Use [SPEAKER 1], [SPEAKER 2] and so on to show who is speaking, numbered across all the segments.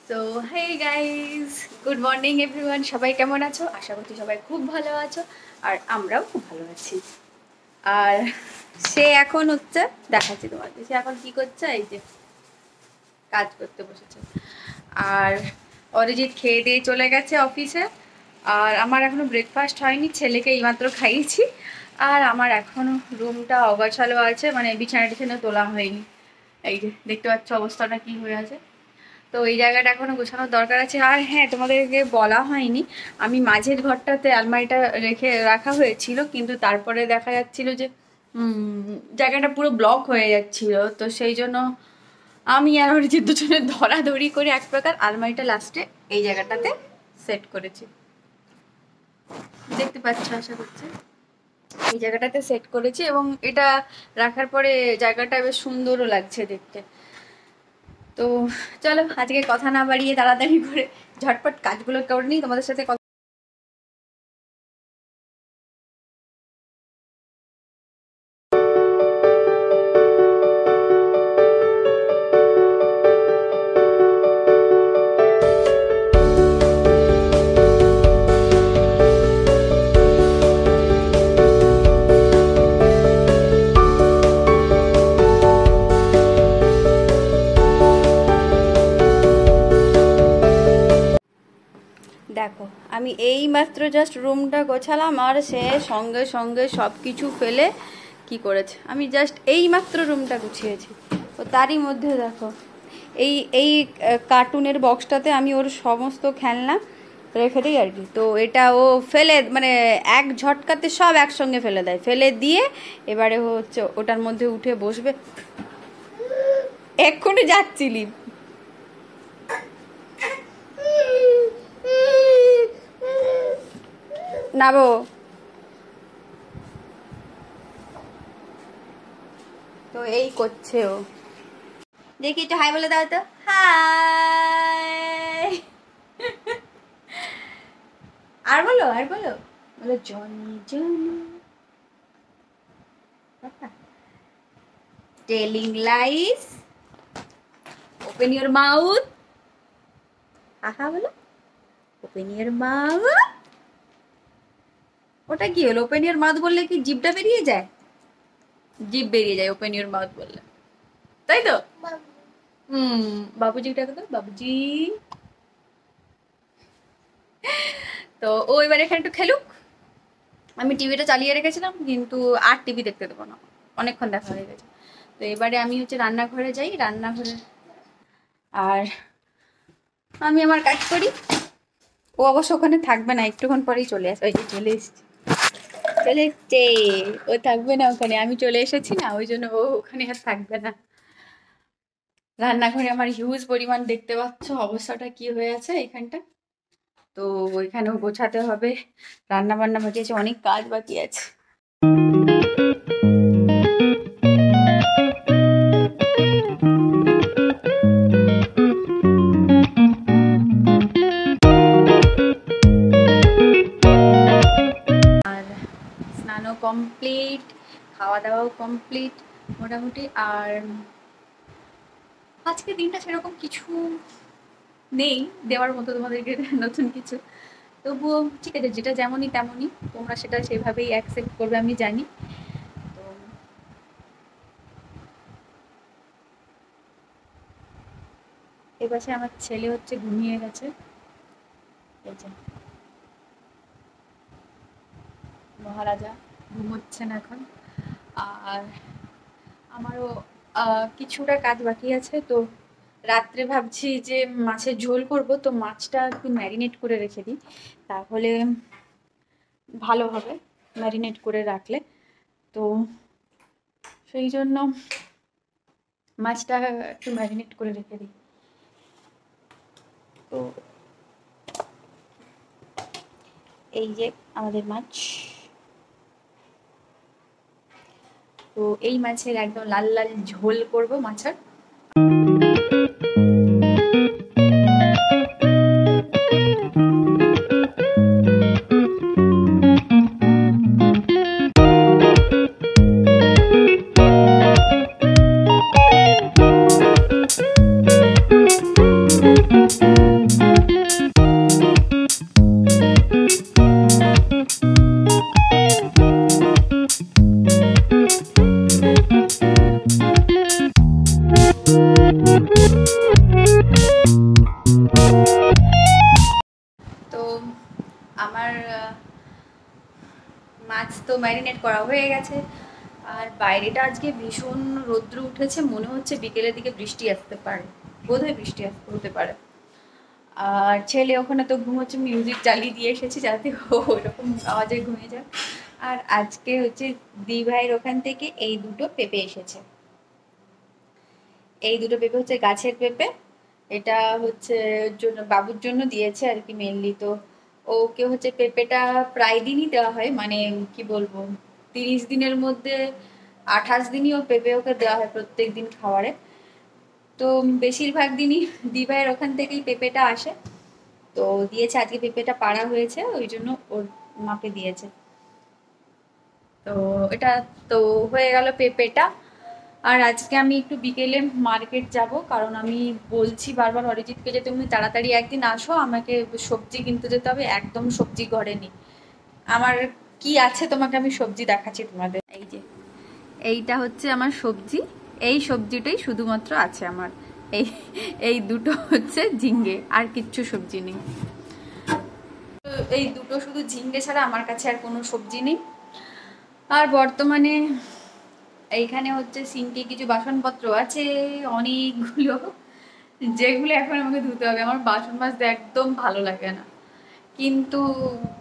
[SPEAKER 1] So hey guys, good morning everyone. সবাই কেমন আছো? আশা করছি সবাই খুব ভালো আছো, আর আমরাও খুব ভালো আছি। আর সে এখন হচ্ছে, দেখাচ্ছি তোমাকে সে এখন কি করছে। এই যে কাজ করতে বসেছে। আর অরিজিৎ খেয়ে দিয়ে চলে গেছে অফিসে। আর আমার এখনো ব্রেকফাস্ট হয়নি, ছেলেকে এইমাত্র খাইয়েছি। আর আমার এখনো রুমটা অগোছালো আছে, মানে বিছানা টিছানা তোলা হয়নি। এই যে দেখতে পাচ্ছ অবস্থাটা কি হয়ে আছে। তো এই জায়গাটা এখনো গোছানোর দরকার আছে। আর হ্যাঁ, তোমাদেরকে বলা হয়নি, আমি মাঝের ঘরটাতে আলমারিটা রাখা হয়েছিল, কিন্তু তারপরে দেখা যাচ্ছিল যে জায়গাটা পুরো ব্লক হয়ে যাচ্ছিল। তো সেই জন্য আমি আর অরিজিৎ দুজনে ধরাধরি করে এক প্রকার আলমারিটা লাস্টে এই জায়গাটাতে সেট করেছি। দেখতে পাচ্ছ আশা করছি। এই জায়গাটাতে সেট করেছি এবং এটা রাখার পরে জায়গাটা বেশ সুন্দরও লাগছে দেখতে। তো চলো আজকে কথা না বাড়িয়ে তাড়াতাড়ি করে ঝটপট কাজগুলো করে নিই, তোমাদের সাথে দেখো। আমি এই মাত্র জাস্ট রুমটা গোছালাম, আর সে সঙ্গে সঙ্গে সব কিছু ফেলে কি করেছে। আমি জাস্ট এই মাত্র রুমটা গুছিয়েছি, তো তারই মধ্যে দেখো এই এই কার্টুনের বক্সটাতে আমি ওর সমস্ত খেলনা রেখে দিই আর কি। তো এটা ও ফেলে, মানে এক ঝটকাতে সব একসঙ্গে ফেলে দেয়, ফেলে দিয়ে এবারে হচ্ছে ওটার মধ্যে উঠে বসবে। এক্ষুনি যাচ্ছিলি নাবো। তো এই করছে ও। দেখি একটু হাই বলে দাও তো। হাই। আর বলো, আর বলো, বলো Johnny Johnny. Telling lines, open your mouth. আহা বলো, ওপেন ইওর মাউথ। ওটা কি হলো? ওপেন ইওর মাউথ বললে কি জিভটা বেরিয়ে যায়? জিভ বেরিয়ে যায় ওপেন ইওর মাউথ বললে, তাই তো? বাবুজিটাকে তো বাবুজি। তো ও এবার এখানে একটু খেলুক। আমি টিভিটা চালিয়ে রেখেছিলাম, কিন্তু আর টিভি দেখতে দেবো না, অনেকক্ষণ দেখা হয়ে গেছে। তো এবারে আমি হচ্ছে রান্নাঘরে যাই, রান্নাঘরে আর আমি আমার কাজ করি। ও অবশ্য ওখানে থাকবে না, একটুক্ষণ পরেই চলে আসবে। ওই যে চলে এসছে, চলে এসছে। ও থাকবে না ওখানে, আমি চলে এসেছি না, ওই জন্য ও ওখানে আর থাকবে না। রান্নাঘরে আমার হিউজ পরিমাণ, দেখতে পাচ্ছ অবস্থাটা কি হয়ে আছে এখানটা। তো ওইখানেও গোছাতে হবে, রান্না বান্না বাকি আছে, অনেক কাজ বাকি আছে। আর স্নানও কমপ্লিট, খাওয়া দাওয়াও কমপ্লিট মোটামুটি। আর আজকে দিনটা সেরকম কিছু নেই দেওয়ার মতো তোমাদেরকে নতুন কিছু। তবুও ঠিক আছে, যেটা যেমনই তেমনই, তোমরা সেটা সেভাবেই অ্যাকসেপ্ট করবে আমি জানি। তো এপাশে আমার ছেলে হচ্ছে ঘুমিয়ে গেছে, এই যে মহারাজা ঘুমোচ্ছেন এখন। আর আমারও কিছুটা কাজ বাকি আছে। তো রাত্রে ভাবছি যে মাছের ঝোল করব, তো মাছটা একটু ম্যারিনেট করে রেখে দিই, তাহলে ভালো হবে ম্যারিনেট করে রাখলে। তো সেই জন্য মাছটা একটু ম্যারিনেট করে রেখে দিই। তো এই যে আমাদের মাছ, তো এই মাছের একদম লাল লাল ঝোল করব মাছের। ম্যারিনেট করা হয়ে গেছে। আর বাইরেটা আজকে ভীষণ রৌদ্র উঠেছে, মনে হচ্ছে বিকেলের দিকে বৃষ্টি আসতে পারে, বোধহয় বৃষ্টি আসতে হতে পারে। আর ছেলে ওখানে তো ঘুমোচ্ছে, মিউজিক চালিয়ে দিয়ে এসেছি যাতে ওরকম আওয়াজে ঘুমিয়ে যায়। আর আজকে হচ্ছে দি ভাইয়ের ওখান থেকে এই দুটো পেঁপে এসেছে। এই দুটো পেঁপে হচ্ছে গাছের পেঁপে, এটা হচ্ছে জন্য বাবুর জন্য দিয়েছে আর কি মেনলি। তো ওকে হচ্ছে পেঁপেটা প্রায় দিনই দেওয়া হয়, মানে কি বলবো 30 দিনের মধ্যে 28 দিনই ও পেঁপে ওকে দেওয়া হয় প্রত্যেক দিন খাবারে। তো বেশিরভাগ দিনই দিভাইয়ের ওখান থেকেই পেঁপেটা আসে, তো দিয়েছে। আজকে পেঁপেটা পাড়া হয়েছে ওই জন্য ওর মাকে দিয়েছে। তো এটা তো হয়ে গেল পেঁপেটা। আর আজকে আমি একটু বিকেলে মার্কেট যাব, কারণ আমি বলছি বারবার অরিজিৎকে যে তুমি তাড়াতাড়ি একদিন আসো, আমাকে সবজি কিনতে যেতে হবে, একদম সবজি ঘরে নেই। আমার কি আছে তোমাকে আমি সবজি দেখাচ্ছি তোমাদের। এই যে এইটা হচ্ছে আমার সবজি, এই সবজিটাই শুধুমাত্র আছে আমার। এই এই দুটো হচ্ছে ঝিঙ্গে, আর কিচ্ছু সবজি নেই। এই দুটো শুধু ঝিঙ্গে ছাড়া আমার কাছে আর কোনো সবজি নেই। আর বর্তমানে এইখানে হচ্ছে সিঙ্কে কিছু বাসনপত্র আছে অনেকগুলো, যেগুলো এখন আমাকে ধুতে হবে। আমার বাসন মাজতে একদম ভালো লাগে না, কিন্তু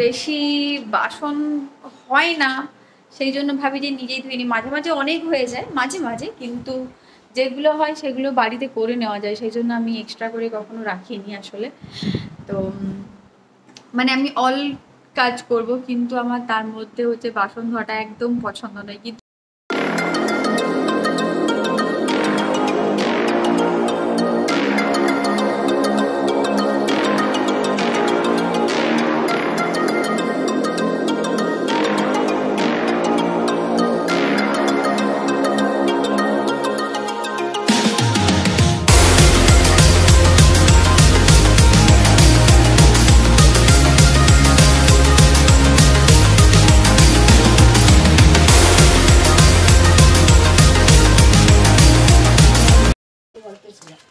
[SPEAKER 1] বেশি বাসন হয় না, সেই জন্য ভাবি যে নিজেই ধুয়ে নিই। মাঝে মাঝে অনেক হয়ে যায় মাঝে মাঝে, কিন্তু যেগুলো হয় সেগুলো বাড়িতে করে নেওয়া যায়, সেই জন্য আমি এক্সট্রা করে কখনো রাখিনি আসলে। তো মানে আমি অল কাজ করব, কিন্তু আমার তার মধ্যে হচ্ছে বাসন ধোয়াটা একদম পছন্দ নয়। কিন্তু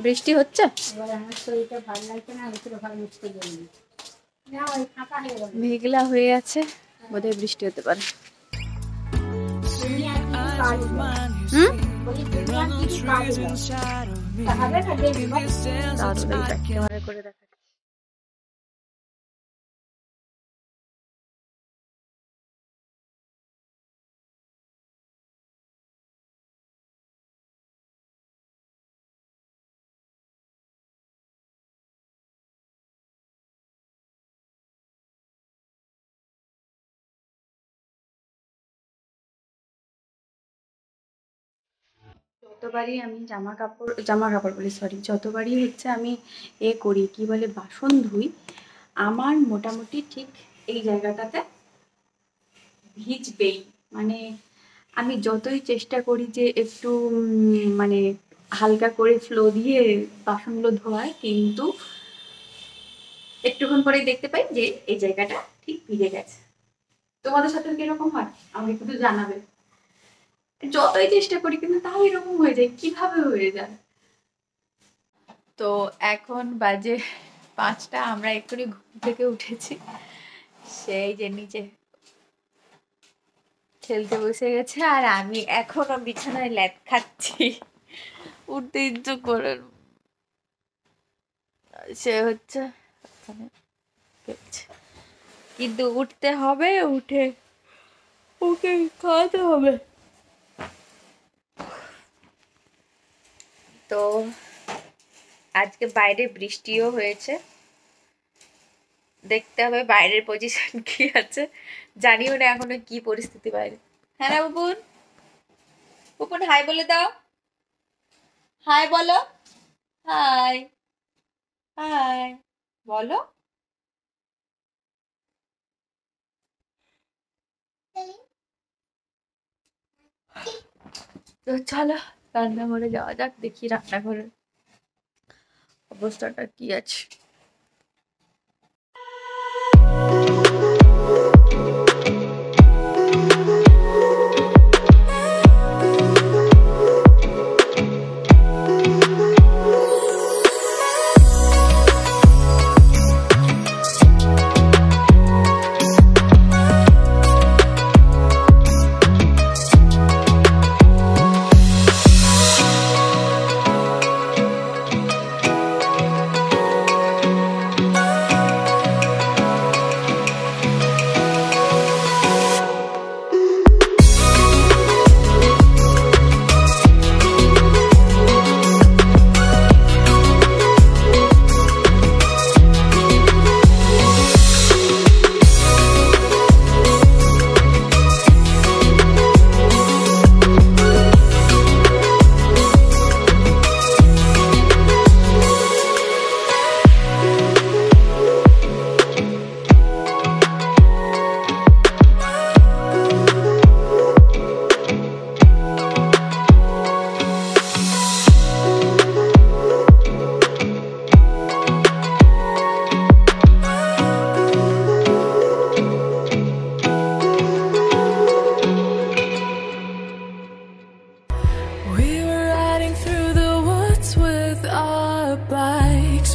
[SPEAKER 1] বৃষ্টি হচ্ছে, মেঘলা হয়ে আছে, বোধহয় বৃষ্টি হতে পারে। করে দেখা যতবারই আমি জামা কাপড় বলি সরি, যতবারই হচ্ছে আমি করি কি বলে বাসন ধুই, আমার মোটামুটি ঠিক এই জায়গাটাতে ভিজবেই। মানে আমি যতই চেষ্টা করি যে একটু মানে হালকা করে ফ্লো দিয়ে বাসনগুলো ধোয়ার, কিন্তু একটুক্ষণ পরেই দেখতে পাই যে এই জায়গাটা ঠিক ভিজে গেছে। তোমাদের সাথে কিরকম হয় আমাকে একটু জানাবে। যতই চেষ্টা করি কিন্তু তাও এরকম হয়ে যায়, কিভাবে হয়ে যায়। তো এখন বাজে 5টা, আমরা এক্ষুনি ঘুম থেকে উঠেছি, সেই যে নিচে খেলতে বসে গেছে, আর আমি এখনো বিছানায় ল্যাদ খাচ্ছি, উঠতে ইচ্ছে করে। সে হচ্ছে কিন্তু উঠতে হবে, উঠে ওকে খাওয়াতে হবে। তো আজকে বাইরে বৃষ্টিও হয়েছে, দেখতে হবে বাইরের পজিশন কি আছে, জানিও না এখনো কি পরিস্থিতি বাইরে। হ্যাঁ না বুপুন, বুপুন হাই বলে দাও, হাই বলো, হাই হাই বলো। তো চলো রান্নাঘরে যাওয়া যাক, দেখি রান্নাঘরের অবস্থাটা কি আছে।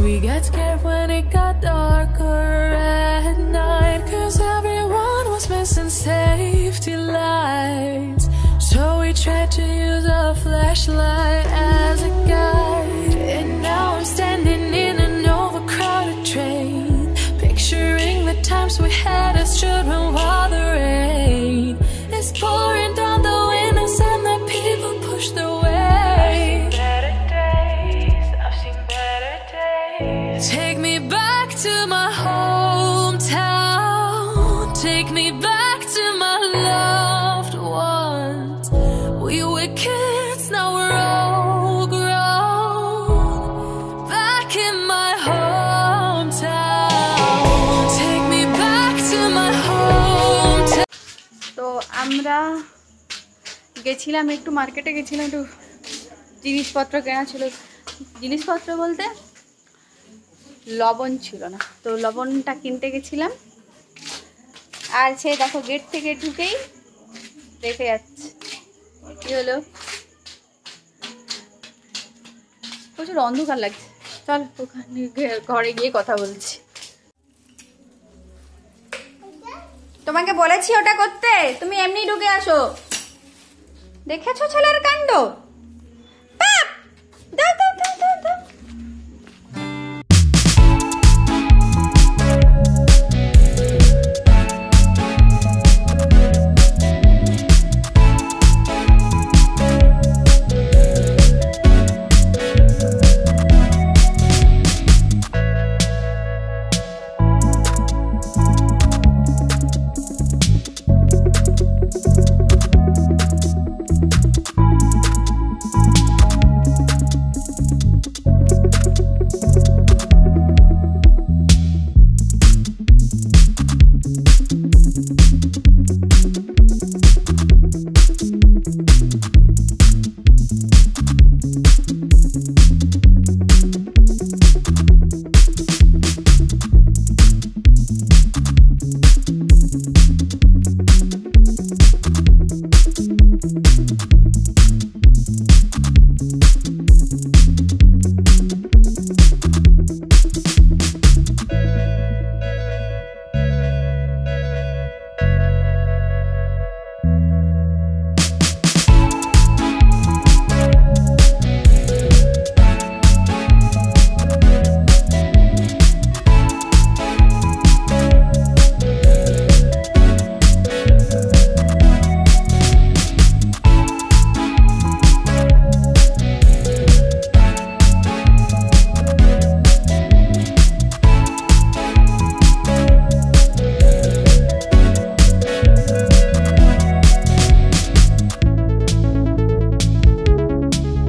[SPEAKER 2] we get scared when it got darker at night, 'cause everyone was missing safety lights. So we tried to use a flashlight as a guide. And now I'm standing in an overcrowded train, picturing the times we had as children while the rain is pouring down the windows and the people push their way. Take me back to my hometown. Take me back to my loved ones. We were kids, now we're all grown. Back in my hometown. Take me back to my hometown.
[SPEAKER 1] তো আমরা গেছিলাম একটু মার্কেটে, গেছিলাম একটু জিনিসপত্র কেনা ছিল। জিনিসপত্র বলতে লবণ ছিল না, তো লবণটা কিনতে গেছিলাম। আর সে দেখো গেট থেকে ঢুকেই দেখে যাচ্ছে। কি হলো? প্রচুর অন্ধকার লাগছে, চল ওখানে ঘরে গিয়ে কথা বলছি। তোমাকে বলেছি ওটা করতে, তুমি এমনি ঢুকে আসো। দেখেছো ছেলের কাণ্ড? বাপ! দাও দাও দাও দাও দাও।